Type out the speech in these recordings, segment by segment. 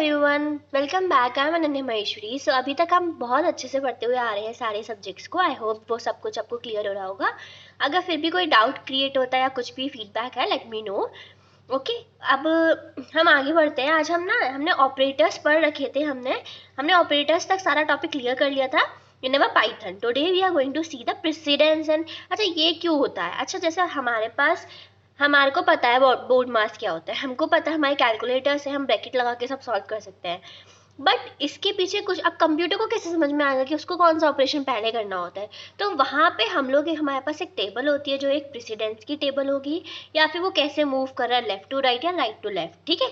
Everyone, welcome back. I am Ananya Maheshwari. So अभी तक हम बहुत अच्छे से पढ़ते हुए आ रहे हैं सारे सब्जेक्ट्स को। आई होप वो सब कुछ आपको क्लियर हो रहा होगा। अगर फिर भी कोई डाउट क्रिएट होता है या कुछ भी फीडबैक है, लेट मी नो। ओके, अब हम आगे बढ़ते हैं। आज हमने ऑपरेटर्स पढ़ रखे थे। हमने ऑपरेटर्स तक सारा टॉपिक क्लियर कर लिया था in our Python. Today we are going to see the precedence and अच्छा ये क्यों होता है। अच्छा, जैसे हमारे को पता है बोर्ड मास क्या होता है, हमको पता है हमारे कैलकुलेटर से हम ब्रैकेट लगा के सब सॉल्व कर सकते हैं। बट इसके पीछे कुछ, अब कंप्यूटर को कैसे समझ में आएगा कि उसको कौन सा ऑपरेशन पहले करना होता है। तो वहाँ पे हमारे पास एक टेबल होती है जो एक प्रेसिडेंस की टेबल होगी, या फिर वो कैसे मूव कर रहा है लेफ्ट टू राइट या राइट टू लेफ्ट। ठीक है,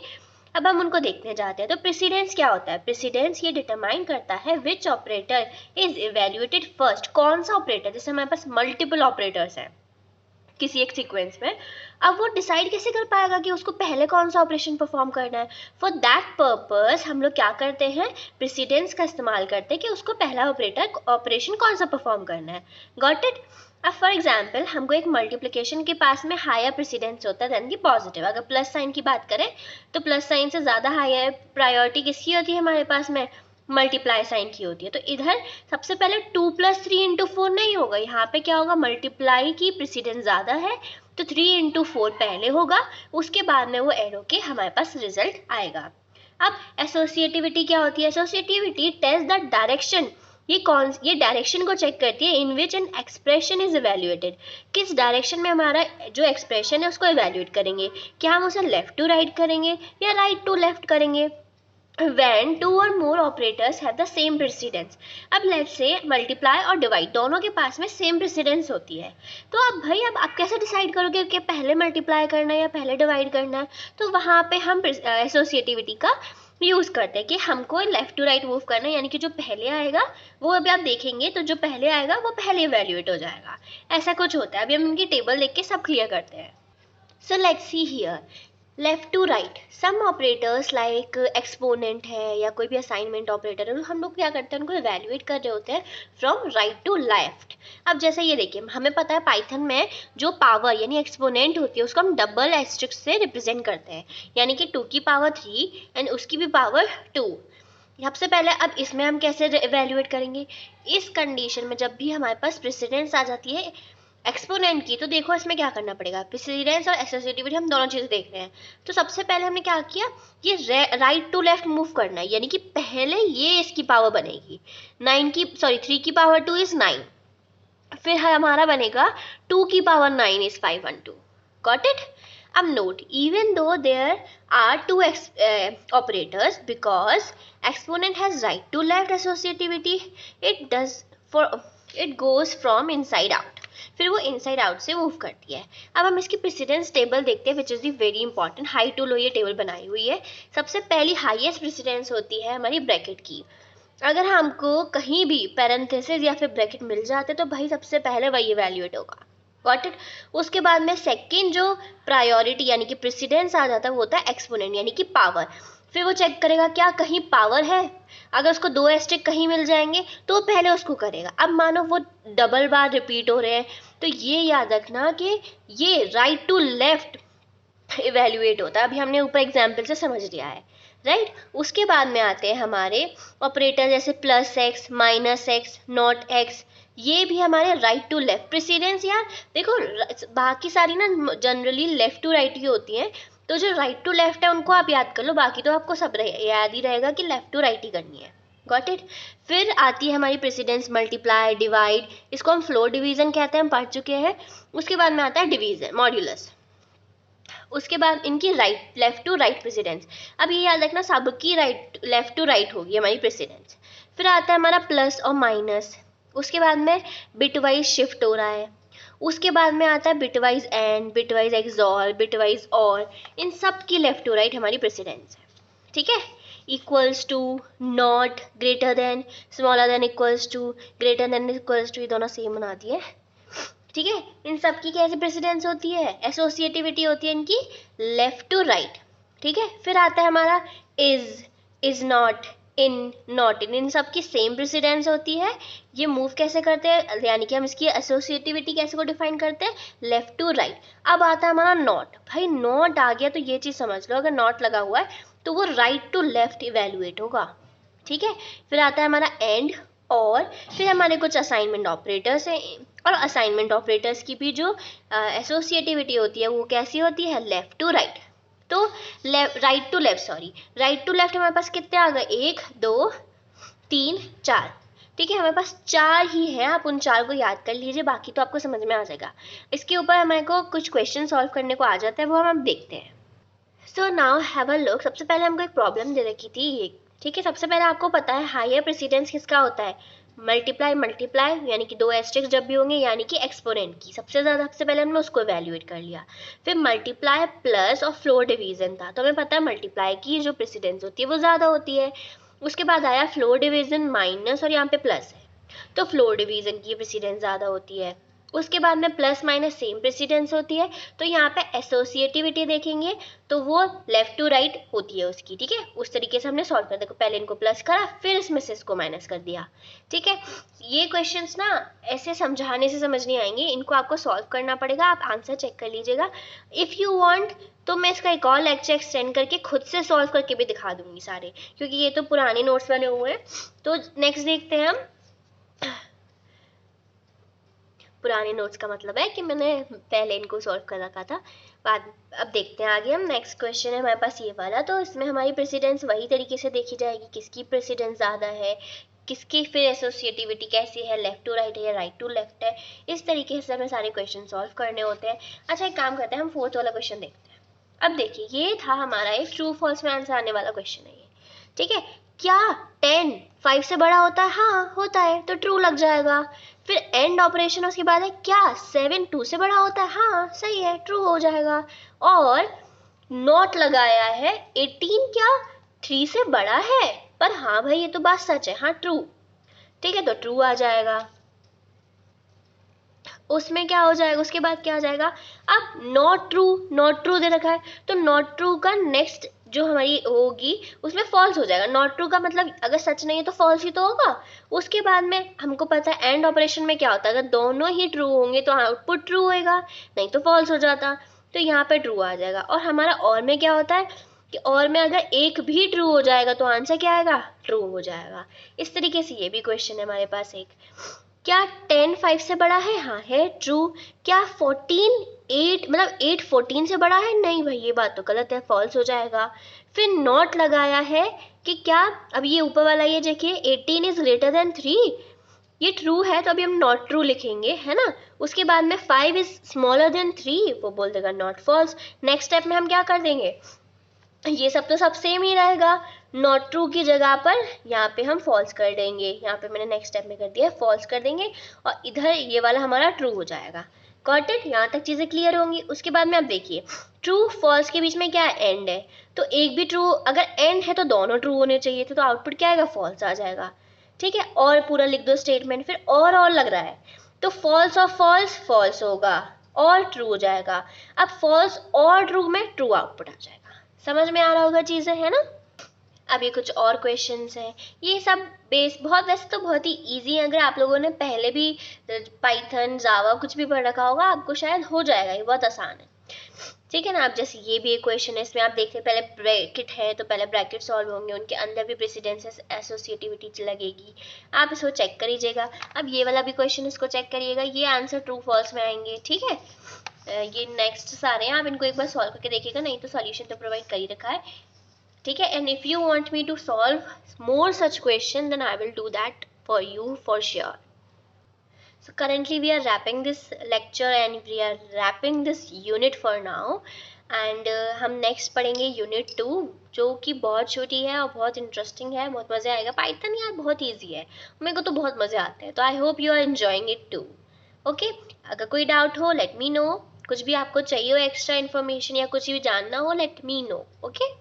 अब हम उनको देखने जाते हैं। तो प्रेसिडेंस क्या होता है। प्रेसिडेंस ये डिटरमाइन करता है विच ऑपरेटर इज इवेल्युएटेड फर्स्ट। कौन सा ऑपरेटर, जैसे हमारे पास मल्टीपल ऑपरेटर्स हैं किसी एक सीक्वेंस में, अब वो डिसाइड कैसे कर पाएगा कि उसको पहले कौन सा ऑपरेशन परफॉर्म करना है। फॉर दैट पर्पस हम लोग क्या करते हैं, प्रेसिडेंस का इस्तेमाल करते हैं कि उसको पहला ऑपरेशन कौन सा परफॉर्म करना है। Got it. अब फॉर एग्जाम्पल हमको एक मल्टीप्लिकेशन के पास में हायर प्रेसिडेंस होता है देन की पॉजिटिव। अगर प्लस साइन की बात करें तो प्लस साइन से ज़्यादा हायर प्रायोरिटी किसकी होती है हमारे पास में, मल्टीप्लाई साइन की होती है। तो इधर सबसे पहले 2 + 3 × 4 नहीं होगा, यहाँ पे क्या होगा, मल्टीप्लाई की प्रेसिडेंस ज़्यादा है तो 3 × 4 पहले होगा, उसके बाद में वो ऐड होके हमारे पास रिजल्ट आएगा। अब एसोसिएटिविटी क्या होती है। Associativity test the direction. ये डायरेक्शन को चेक करती है in which an expression is evaluated. किस डायरेक्शन में हमारा जो एक्सप्रेशन है उसको इवेल्युएट करेंगे। क्या हम उसे लेफ्ट टू राइट करेंगे या राइट टू लेफ्ट करेंगे। when 2 or more operators have the same precedence। अब let's say multiply और divide दोनों के पास में same precedence होती है, तो अब आप कैसे डिसाइड करोगे कि पहले मल्टीप्लाई करना है या पहले डिवाइड करना है। तो वहाँ पे हम एसोसिएटिविटी का यूज़ करते हैं कि हमको लेफ्ट टू राइट मूव करना है, यानी कि जो पहले आएगा वो अभी आप देखेंगे तो जो पहले आएगा वो पहले इवेल्युएट हो जाएगा। ऐसा कुछ होता है। अभी हम इनकी टेबल देख के सब क्लियर करते हैं। So let's see here, left to right some operators like exponent है या कोई भी असाइनमेंट ऑपरेटर है, हम लोग क्या करते हैं उनको इवेल्युएट कर रहे होते हैं फ्रॉम राइट टू लेफ्ट। अब जैसे ये देखिए, हमें पता है पाइथन में जो पावर यानी एक्सपोनेंट होती है उसको हम डबल एस्टेरिस्क से रिप्रेजेंट करते हैं, यानी कि 2 की पावर 3 एंड उसकी भी पावर 2। सबसे पहले अब इसमें हम कैसे इवेल्युएट करेंगे। इस कंडीशन में जब भी हमारे पास प्रेसिडेंस आ जाती है एक्सपोनेंट की, तो देखो इसमें क्या करना पड़ेगा। प्रेसिडेंस और एसोसिएटिविटी हम दोनों चीज़ें देख रहे हैं। तो सबसे पहले हमने क्या किया, ये राइट टू लेफ्ट मूव करना है, यानी कि पहले ये इसकी पावर बनेगी 3 की पावर 2 इज 9, फिर हमारा बनेगा 2 की पावर 9 इज 512। Got it. अब note, even though there are 2 operators, because exponent has right to left associativity, it goes from inside out, फिर वो इनसाइड आउट से मूव करती है। अब हम इसकी प्रेसिडेंस टेबल देखते हैं which is the very important. High to low ये टेबल बनाई हुई है। सबसे पहली हाईएस्ट प्रेसिडेंस होती है हमारी ब्रैकेट की। अगर हमको कहीं भी पैरेंथेसिस या फिर ब्रैकेट मिल जाते तो भाई सबसे पहले वही इवेल्युएट होगा। Got it. उसके बाद में सेकेंड जो प्रायोरिटी यानी कि प्रेसिडेंस आ जाता है वो होता है एक्सपोनेंट यानी कि पावर। फिर वो चेक करेगा क्या कहीं पावर है, अगर उसको 2 एस्टेरिस्क कहीं मिल जाएंगे तो पहले उसको करेगा। अब मानो वो डबल बार रिपीट हो रहे हैं तो ये याद रखना कि ये राइट टू लेफ्ट इवेल्युएट होता है। अभी हमने ऊपर एग्जाम्पल से समझ लिया है, राइट। उसके बाद में आते हैं हमारे ऑपरेटर जैसे +x, -x, (x), ये भी हमारे राइट टू लेफ्ट प्रेसिडेंस। यार देखो, बाकी सारी ना जनरली लेफ्ट टू राइट ही होती हैं, तो जो राइट टू लेफ्ट है उनको आप याद कर लो, बाकी तो आपको सब याद ही रहेगा कि लेफ्ट टू राइट ही करनी है। Got it. फिर आती है हमारी प्रेसिडेंस मल्टीप्लाई, डिवाइड, इसको हम फ्लोर डिवीजन कहते हैं, हम पढ़ चुके हैं। उसके बाद में आता है डिवीजन, मॉड्यूलस। उसके बाद इनकी लेफ्ट टू राइट प्रेसिडेंस। अब ये याद रखना सबकी लेफ्ट टू राइट होगी हमारी प्रेसिडेंस। फिर आता है हमारा प्लस और माइनस। उसके बाद में बिटवाइज शिफ्ट हो रहा है। उसके बाद में आता है bitwise and, bitwise xor, bitwise or, इन सब की लेफ्ट टू राइट हमारी प्रेसिडेंस है। ठीक है। Equals to, not, greater than, smaller than, equals to, greater than, equals to, ये दोनों सेम बनाती है। ठीक है। इन सब की कैसे प्रेसिडेंस होती है, एसोसिएटिविटी होती है इनकी लेफ्ट टू राइट। ठीक है। फिर आता है हमारा is not, in, not in सब की सेम प्रेसिडेंस होती है। ये मूव कैसे करते हैं, यानी कि हम इसकी एसोसिएटिविटी कैसे को डिफाइन करते हैं, लेफ्ट टू राइट। अब आता है हमारा नॉट। भाई नॉट आ गया तो ये चीज़ समझ लो, अगर नॉट लगा हुआ है तो वो राइट टू लेफ्ट इवेल्युएट होगा, ठीक है। फिर आता है हमारा एंड, और फिर हमारे कुछ असाइनमेंट ऑपरेटर्स हैं, और असाइनमेंट ऑपरेटर्स की भी जो एसोसिएटिविटी होती है वो कैसी होती है, लेफ्ट टू राइट। तो राइट टू लेफ्ट हमारे पास कितने आ गए, 1 2 3 4, ठीक है। हमारे पास 4 ही है, आप उन 4 को याद कर लीजिए, बाकी तो आपको समझ में आ जाएगा। इसके ऊपर हमारे को कुछ क्वेश्चन सॉल्व करने को आ जाता है, वो हम अब देखते हैं। So now have a look. सबसे पहले हमको एक प्रॉब्लम दे रखी थी ये, ठीक है। सबसे पहले आपको पता है हायर प्रेसिडेंस किसका होता है, मल्टीप्लाई यानी कि 2 एस्टेरिस्क जब भी होंगे, यानी कि एक्सपोनेंट की सबसे पहले हमने उसको इवेल्युएट कर लिया। फिर मल्टीप्लाई प्लस और फ्लोर डिवीजन था, तो हमें पता है मल्टीप्लाई की जो प्रेसिडेंस होती है वो ज़्यादा होती है। उसके बाद आया फ्लोर डिवीजन माइनस, और यहाँ पे प्लस है, तो फ्लोर डिवीजन की प्रेसिडेंस ज़्यादा होती है। उसके बाद में प्लस माइनस सेम प्रेसिडेंस होती है, तो यहाँ पे एसोसिएटिविटी देखेंगे तो वो लेफ्ट टू राइट होती है उसकी, ठीक है। उस तरीके से हमने सॉल्व कर, देखो पहले इनको प्लस करा, फिर इसमें से इसको माइनस कर दिया, ठीक है। ये क्वेश्चंस ना ऐसे समझाने से समझ नहीं आएंगे, इनको आपको सॉल्व करना पड़ेगा। आप आंसर चेक कर लीजिएगा। इफ़ यू वांट तो मैं इसका एक और लेक्चर एक्सटेंड करके खुद से सॉल्व करके भी दिखा दूंगी सारे, क्योंकि ये तो पुराने नोट्स बने हुए हैं। तो नेक्स्ट देखते हैं हम। पुराने नोट्स का मतलब है कि मैंने पहले इनको सॉल्व कर रखा था बाद। अब देखते हैं आगे हम। नेक्स्ट क्वेश्चन है हमारे पास ये वाला, तो इसमें हमारी प्रेसिडेंस वही तरीके से देखी जाएगी, किसकी प्रेसिडेंस ज़्यादा है, किसकी फिर एसोसिएटिविटी कैसी है, लेफ्ट टू राइट है या राइट टू लेफ्ट है। इस तरीके से हमें सारे क्वेश्चन सॉल्व करने होते हैं। अच्छा एक काम करते हैं, हम 4th वाला क्वेश्चन देखते हैं। अब देखिए ये था हमारा एक ट्रू फॉल्स में आंसर आने वाला क्वेश्चन है ये, ठीक है। क्या 10 5 से बड़ा होता है, हाँ होता है, तो ट्रू लग जाएगा। फिर एंड ऑपरेशन उसके बाद है, क्या 7 2 से बड़ा होता है, हाँ सही है, ट्रू हो जाएगा। और नॉट लगाया है 18 क्या 3 से बड़ा है, पर हाँ भाई ये तो बात सच है, हाँ ट्रू, ठीक है, तो ट्रू आ जाएगा। उसमें क्या हो जाएगा, उसके बाद क्या आ जाएगा, अब नॉट ट्रू दे रखा है, तो नॉट ट्रू का नेक्स्ट जो हमारी होगी उसमें फॉल्स हो जाएगा। नॉट ट्रू का मतलब अगर सच नहीं है तो फॉल्स ही तो होगा। उसके बाद में हमको पता है एंड ऑपरेशन में क्या होता है, अगर दोनों ही ट्रू होंगे तो आउटपुट ट्रू होएगा, नहीं तो फॉल्स हो जाता, तो यहाँ पे ट्रू आ जाएगा। और हमारा और में क्या होता है कि और में अगर एक भी ट्रू हो जाएगा तो आंसर क्या आएगा, ट्रू हो जाएगा। इस तरीके से ये भी क्वेश्चन है हमारे पास एक। क्या 10 5 से बड़ा है, हाँ है, ट्रू। क्या 14 8 मतलब 8 14 से बड़ा है, नहीं भाई ये बात तो गलत है, फॉल्स हो जाएगा। फिर नॉट लगाया है कि क्या, अब ये ऊपर वाला ये देखिए 18 इज ग्रेटर देन 3, ये ट्रू है तो अभी हम नॉट ट्रू लिखेंगे, है ना। उसके बाद में 5 इज स्मॉलर देन 3, वो बोल देगा नॉट फॉल्स। नेक्स्ट स्टेप में हम क्या कर देंगे, ये सब तो सब सेम ही रहेगा, नॉट ट्रू की जगह पर यहाँ पे हम फॉल्स कर देंगे, यहाँ पे मैंने नेक्स्ट स्टेप में कर दिया फॉल्स कर देंगे, और इधर ये वाला हमारा ट्रू हो जाएगा। गॉट इट, यहाँ तक चीज़ें क्लियर होंगी। उसके बाद में अब देखिए ट्रू फॉल्स के बीच में क्या है, एंड है, तो एक भी ट्रू, अगर एंड है तो दोनों ट्रू होने चाहिए थे, तो आउटपुट क्या आएगा, फॉल्स आ जाएगा, ठीक है। और पूरा लिख दो स्टेटमेंट, फिर और लग रहा है, तो फॉल्स और फॉल्स फॉल्स होगा और ट्रू हो जाएगा। अब फॉल्स और ट्रू में ट्रू आउटपुट आ जाएगा। समझ में आ रहा होगा चीज़ें, है ना। अब ये कुछ और क्वेश्चंस हैं, ये सब बेस बहुत, वैसे तो बहुत ही इजी है, अगर आप लोगों ने पहले भी पाइथन जावा कुछ भी पढ़ रखा होगा आपको शायद हो जाएगा, ये बहुत आसान है, ठीक है ना। अब जैसे ये भी एक क्वेश्चन है, इसमें आप देखते हैं पहले ब्रैकेट है तो पहले ब्रैकेट सॉल्व होंगे, उनके अंदर भी प्रेसिडेंस एसोसिएटिविटी लगेगी, आप इसको चेक करिएगा। अब ये वाला भी क्वेश्चन इसको चेक करिएगा, ये आंसर ट्रू फॉल्स में आएंगे, ठीक है। ये नेक्स्ट सारे हैं, आप इनको एक बार सॉल्व करके देखिएगा, नहीं तो सॉल्यूशन तो प्रोवाइड कर ही रखा है, ठीक है। And if you want me to solve more such question then I will do that for you for sure. So currently we are wrapping this lecture and we are wrapping this unit for now, and हम next पढ़ेंगे unit 2 जो कि बहुत छोटी है और बहुत interesting है, बहुत मज़े आएगा। पाइथन यार बहुत ईजी है, मेरे को तो बहुत मज़े आते हैं, तो I hope you are enjoying it too. Okay, अगर कोई डाउट हो लेट मी नो, कुछ भी आपको चाहिए हो एक्स्ट्रा इन्फॉर्मेशन या कुछ भी जानना हो लेट मी नो, ओके।